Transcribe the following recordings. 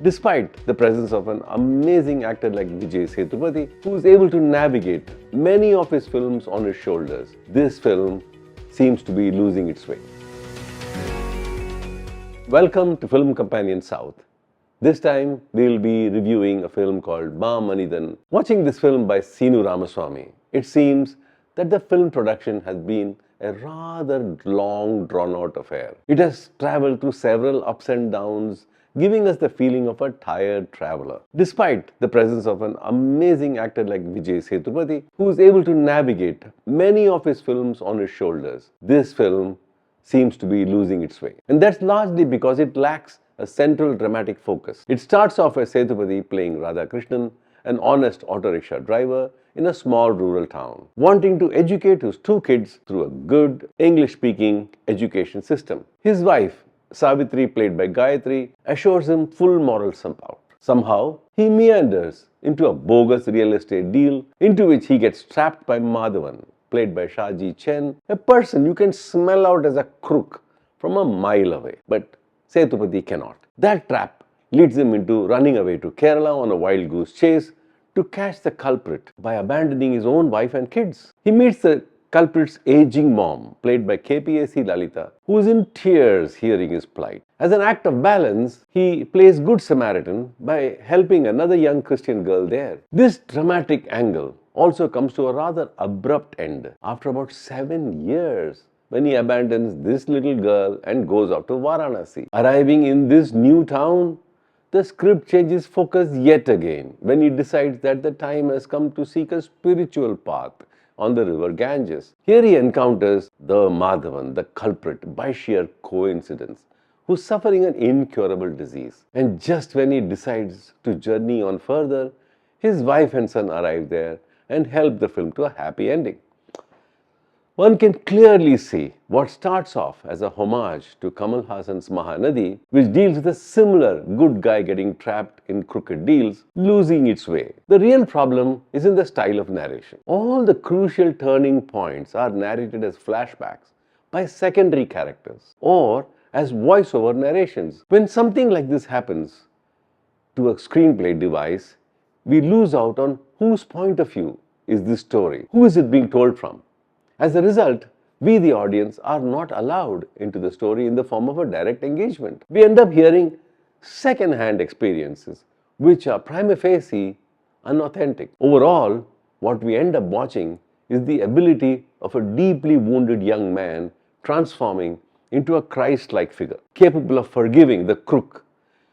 Despite the presence of an amazing actor like Vijay Sethupathi, who is able to navigate many of his films on his shoulders, this film seems to be losing its way. Welcome to Film Companion South. This time we will be reviewing a film called Maamanithan. Watching this film by Seenu Ramasamy, it seems that the film production has been a rather long drawn-out affair. It has travelled through several ups and downs, giving us the feeling of a tired traveller. Despite the presence of an amazing actor like Vijay Sethupathi, who is able to navigate many of his films on his shoulders, this film seems to be losing its way. And that's largely because it lacks a central dramatic focus. It starts off as Sethupathi playing Hariharan Krishnan, an honest auto rickshaw driver in a small rural town, wanting to educate his two kids through a good English-speaking education system. His wife, Savitri, played by Gayathrie, assures him full moral support. Somehow, he meanders into a bogus real estate deal into which he gets trapped by Madhavan, played by Shaji Chen, a person you can smell out as a crook from a mile away. But Sethupathi cannot. That trap leads him into running away to Kerala on a wild goose chase to catch the culprit by abandoning his own wife and kids. He meets the culprit's aging mom, played by KPAC Lalita, who is in tears hearing his plight. As an act of balance, he plays Good Samaritan by helping another young Christian girl there. This dramatic angle also comes to a rather abrupt end after about 7 years, when he abandons this little girl and goes out to Varanasi. Arriving in this new town, the script changes focus yet again when he decides that the time has come to seek a spiritual path on the river Ganges. Here he encounters the Madhavan, the culprit, by sheer coincidence, who's suffering an incurable disease. And just when he decides to journey on further, his wife and son arrive there and help the film to a happy ending. One can clearly see what starts off as a homage to Kamal Haasan's Mahanadi, which deals with a similar good guy getting trapped in crooked deals, losing its way. The real problem is in the style of narration. All the crucial turning points are narrated as flashbacks by secondary characters or as voiceover narrations. When something like this happens to a screenplay device, we lose out on whose point of view is this story, who is it being told from. As a result, we, the audience, are not allowed into the story in the form of a direct engagement. We end up hearing second-hand experiences, which are prima facie unauthentic. Overall, what we end up watching is the ability of a deeply wounded young man transforming into a Christ-like figure, capable of forgiving the crook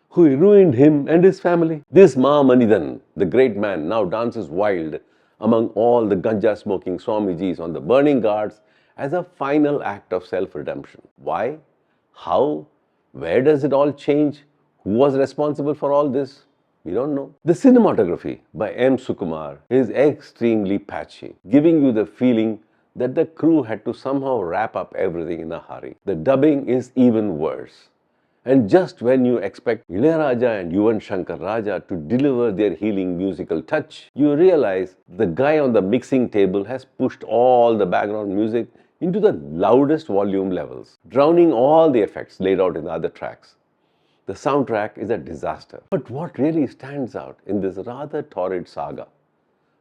who ruined him and his family. This Maamanithan, the great man, now dances wild among all the ganja-smoking Swamijis on the burning ghats as a final act of self-redemption. Why? How? Where does it all change? Who was responsible for all this? We don't know. The cinematography by M. Sukumar is extremely patchy, giving you the feeling that the crew had to somehow wrap up everything in a hurry. The dubbing is even worse. And just when you expect Ilayaraja and Yuvan Shankar Raja to deliver their healing musical touch, you realize the guy on the mixing table has pushed all the background music into the loudest volume levels, drowning all the effects laid out in the other tracks. The soundtrack is a disaster. But what really stands out in this rather torrid saga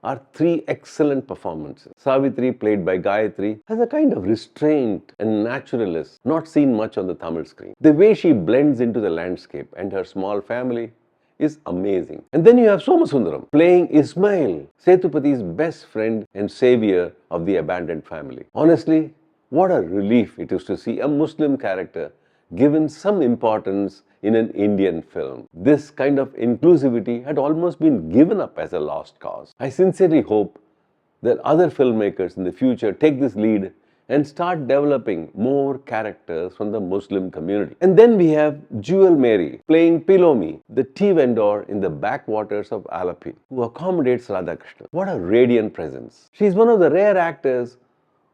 are three excellent performances. Savitri, played by Gayathrie, has a kind of restraint and naturalness not seen much on the Tamil screen. The way she blends into the landscape and her small family is amazing. And then you have Somasundaram, playing Ismail, Sethupathi's best friend and savior of the abandoned family. Honestly, what a relief it is to see a Muslim character given some importance in an Indian film. This kind of inclusivity had almost been given up as a lost cause. I sincerely hope that other filmmakers in the future take this lead and start developing more characters from the Muslim community. And then we have Jewel Mary, playing Pilomi, the tea vendor in the backwaters of Alapi, who accommodates Radhakrishnan. What a radiant presence. She is one of the rare actors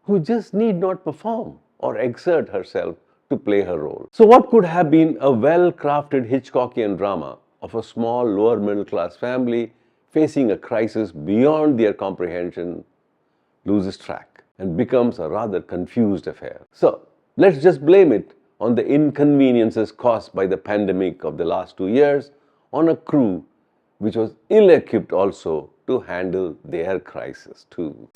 who just need not perform or exert herself to play her role. So what could have been a well-crafted Hitchcockian drama of a small lower middle class family facing a crisis beyond their comprehension loses track and becomes a rather confused affair. So let's just blame it on the inconveniences caused by the pandemic of the last 2 years, on a crew which was ill-equipped also to handle their crisis too.